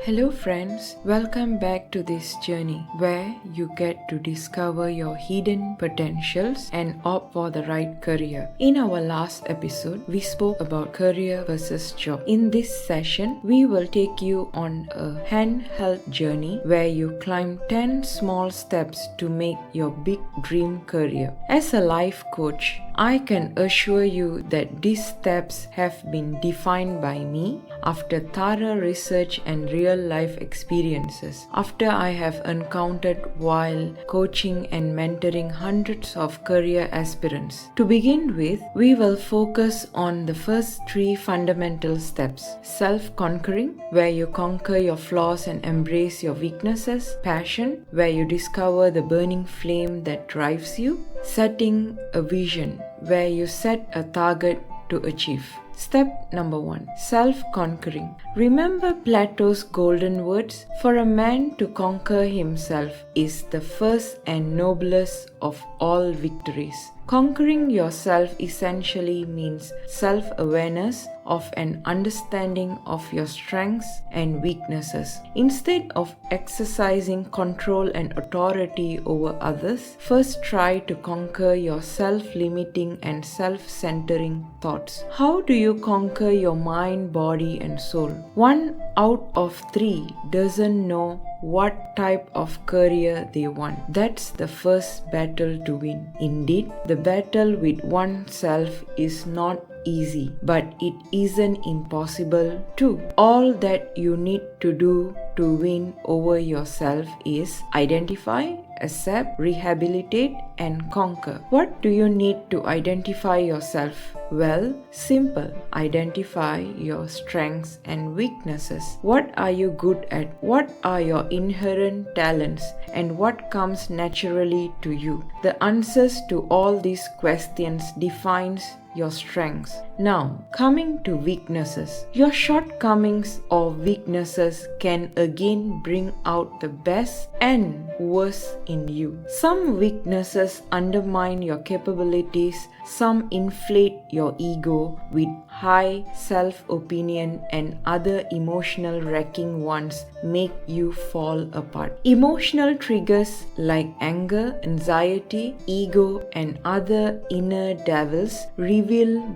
Hello, friends. Welcome back to this journey where you get to discover your hidden potentials and opt for the right career. In our last episode, we spoke about career versus job. In this session, we will take you on a handheld journey where you climb 10 small steps to make your big dream career. As a life coach, I can assure you that these steps have been defined by me after thorough research and real life experiences. After I have encountered while coaching and mentoring hundreds of career aspirants. To begin with, we will focus on the first 3 fundamental steps. Self-conquering, where you conquer your flaws and embrace your weaknesses. Passion, where you discover the burning flame that drives you. Setting a vision, where you set a target to achieve. Step number 1. Self-conquering. Remember Plato's golden words? For a man to conquer himself is the first and noblest of all victories. Conquering yourself essentially means self-awareness of an understanding of your strengths and weaknesses. Instead of exercising control and authority over others, first try to conquer your self-limiting and self-centering thoughts. How do you conquer your mind, body, and soul? 1 out of 3 doesn't know what type of career they want. That's the first battle to win. Indeed, the battle with oneself is not easy, but it isn't impossible too. All that you need to do to win over yourself is identify, accept, rehabilitate, and conquer. What do you need to identify yourself? Well, simple. Identify your strengths and weaknesses. What are you good at? What are your inherent talents? And what comes naturally to you? The answers to all these questions defines your strengths. Now, coming to weaknesses. Your shortcomings or weaknesses can again bring out the best and worst in you. Some weaknesses undermine your capabilities, some inflate your ego with high self-opinion, and other emotional wrecking ones make you fall apart. Emotional triggers like anger, anxiety, ego, and other inner devils reveal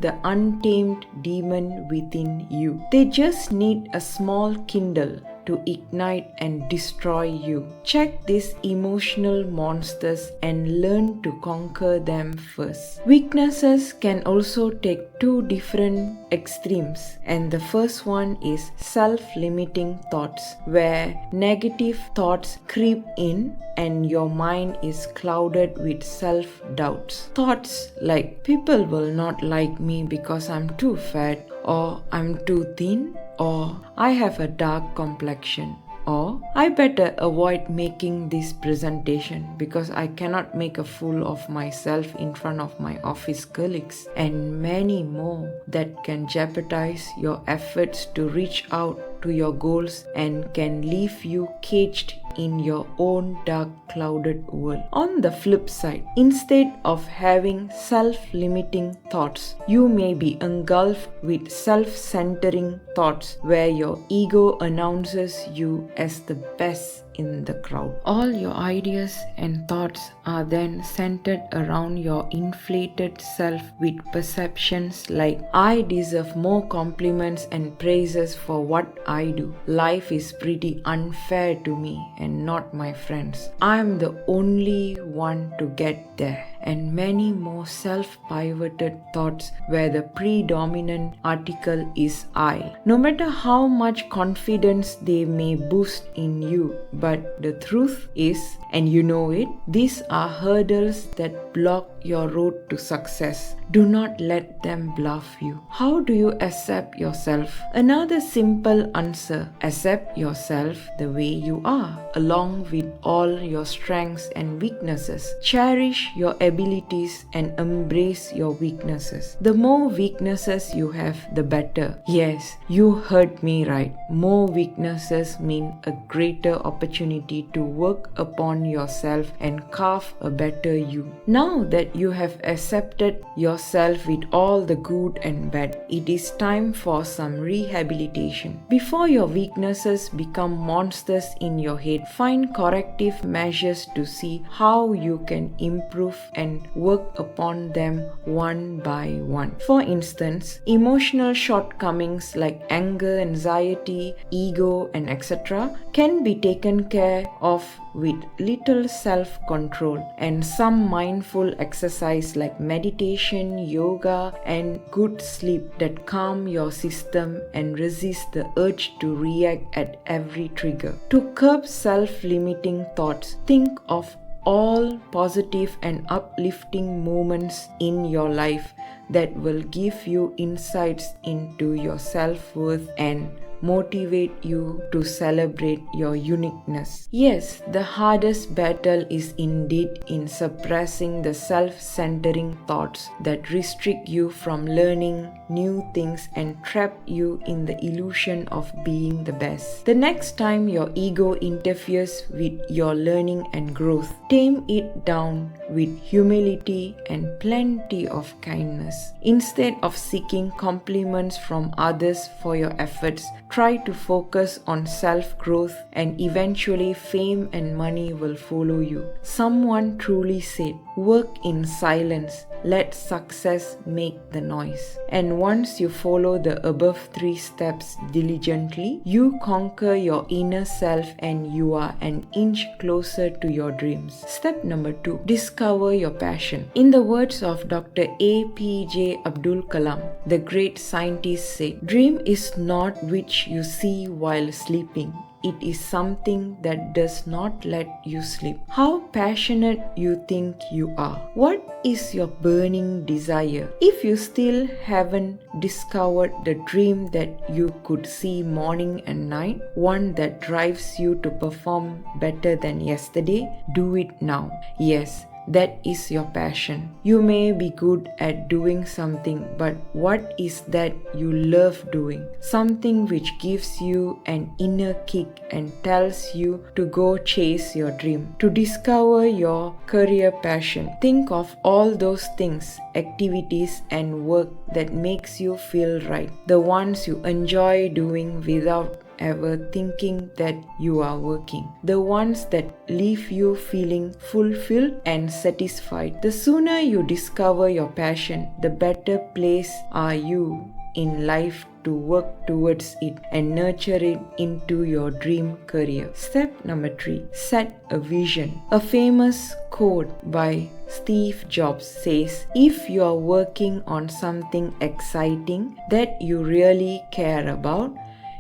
the untamed demon within you. They just need a small kindle to ignite and destroy you. Check these emotional monsters and learn to conquer them first. Weaknesses can also take 2 different extremes, and the first one is self-limiting thoughts, where negative thoughts creep in and your mind is clouded with self-doubts. Thoughts like people will not like me because I'm too fat, or I'm too thin, or I have a dark complexion, or I better avoid making this presentation because I cannot make a fool of myself in front of my office colleagues, and many more that can jeopardize your efforts to reach out to your goals and can leave you caged in your own dark clouded world. On the flip side, instead of having self-limiting thoughts, you may be engulfed with self-centering thoughts where your ego announces you as the best in the crowd. All your ideas and thoughts are then centered around your inflated self with perceptions like, I deserve more compliments and praises for what I do. Life is pretty unfair to me and not my friends. I'm the only one to get there. And many more self-pivoted thoughts where the predominant article is I. No matter how much confidence they may boost in you, but the truth is, and you know it, these are hurdles that block your road to success. Do not let them bluff you. How do you accept yourself? Another simple answer: accept yourself the way you are, along with all your strengths and weaknesses. Cherish your abilities and embrace your weaknesses. The more weaknesses you have, the better. Yes, you heard me right. More weaknesses mean a greater opportunity to work upon yourself and carve a better you. Now that you have accepted yourself with all the good and bad, it is time for some rehabilitation. Before your weaknesses become monsters in your head, find corrective measures to see how you can improve and work upon them one by one. For instance, emotional shortcomings like anger, anxiety, ego, and etc. can be taken care of with little self-control and some mindful exercise like meditation, yoga, and good sleep that calm your system and resist the urge to react at every trigger. To curb self-limiting thoughts, think of all positive and uplifting moments in your life that will give you insights into your self-worth and motivate you to celebrate your uniqueness. Yes, the hardest battle is indeed in suppressing the self-centering thoughts that restrict you from learning new things and trap you in the illusion of being the best. The next time your ego interferes with your learning and growth, tame it down with humility and plenty of kindness. Instead of seeking compliments from others for your efforts, try to focus on self-growth and eventually fame and money will follow you. Someone truly said, "Work in silence, let success make the noise." And once you follow the above 3 steps diligently, you conquer your inner self and you are an inch closer to your dreams. Step number 2, discover your passion. In the words of Dr. APJ Abdul Kalam, the great scientist said, "Dream is not which you see while sleeping. It is something that does not let you sleep." How passionate you think you are. What is your burning desire? If you still haven't discovered the dream that you could see morning and night, one that drives you to perform better than yesterday, do it now. Yes, that is your passion. You may be good at doing something, but what is that you love doing? Something which gives you an inner kick and tells you to go chase your dream. To discover your career passion, think of all those things, activities and work that makes you feel right. The ones you enjoy doing without ever thinking that you are working. The ones that leave you feeling fulfilled and satisfied. The sooner you discover your passion, the better place are you in life to work towards it and nurture it into your dream career. Step number 3, set a vision. A famous quote by Steve Jobs says, "If you are working on something exciting that you really care about,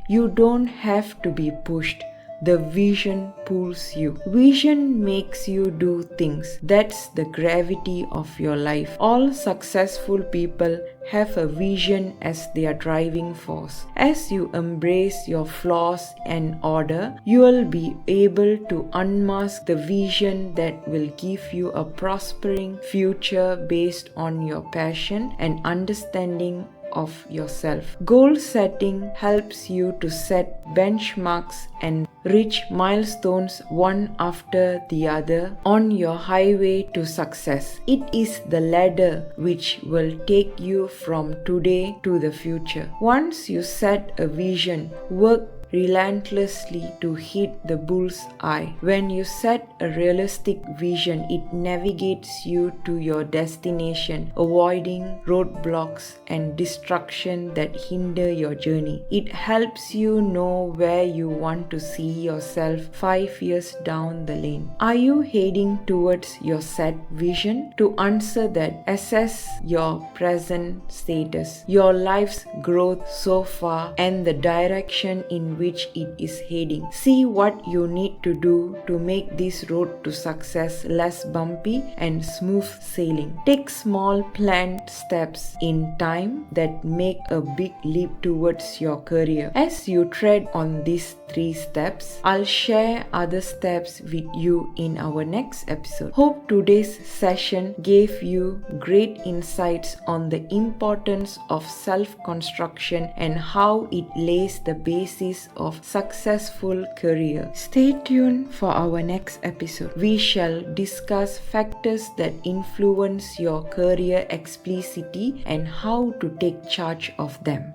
you don't have to be pushed. The vision pulls you. Vision makes you do things. That's the gravity of your life. All successful people have a vision as their driving force. As you embrace your flaws and order, you will be able to unmask the vision that will give you a prospering future based on your passion and understanding of yourself. Goal setting helps you to set benchmarks and reach milestones one after the other on your highway to success. It is the ladder which will take you from today to the future. Once you set a vision, work relentlessly to hit the bull's eye. When you set a realistic vision, it navigates you to your destination, avoiding roadblocks and distraction that hinder your journey. It helps you know where you want to see yourself 5 years down the lane. Are you heading towards your set vision? To answer that, assess your present status, your life's growth so far, and the direction in which it is heading. See what you need to do to make this road to success less bumpy and smooth sailing. Take small planned steps in time that make a big leap towards your career. As you tread on these 3 steps. I'll share other steps with you in our next episode. Hope today's session gave you great insights on the importance of self-construction and how it lays the basis of successful career. Stay tuned for our next episode. We shall discuss factors that influence your career explicitly and how to take charge of them.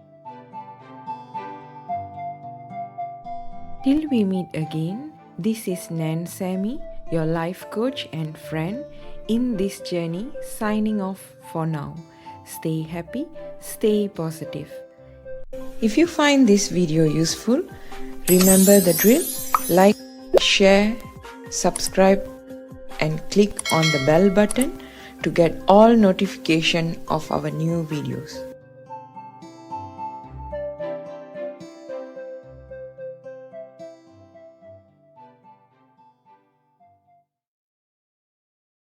Till we meet again, this is Nan Sammy, your life coach and friend in this journey, signing off for now. Stay happy, stay positive. If you find this video useful, remember the drill: like, share, subscribe, and click on the bell button to get all notification of our new videos.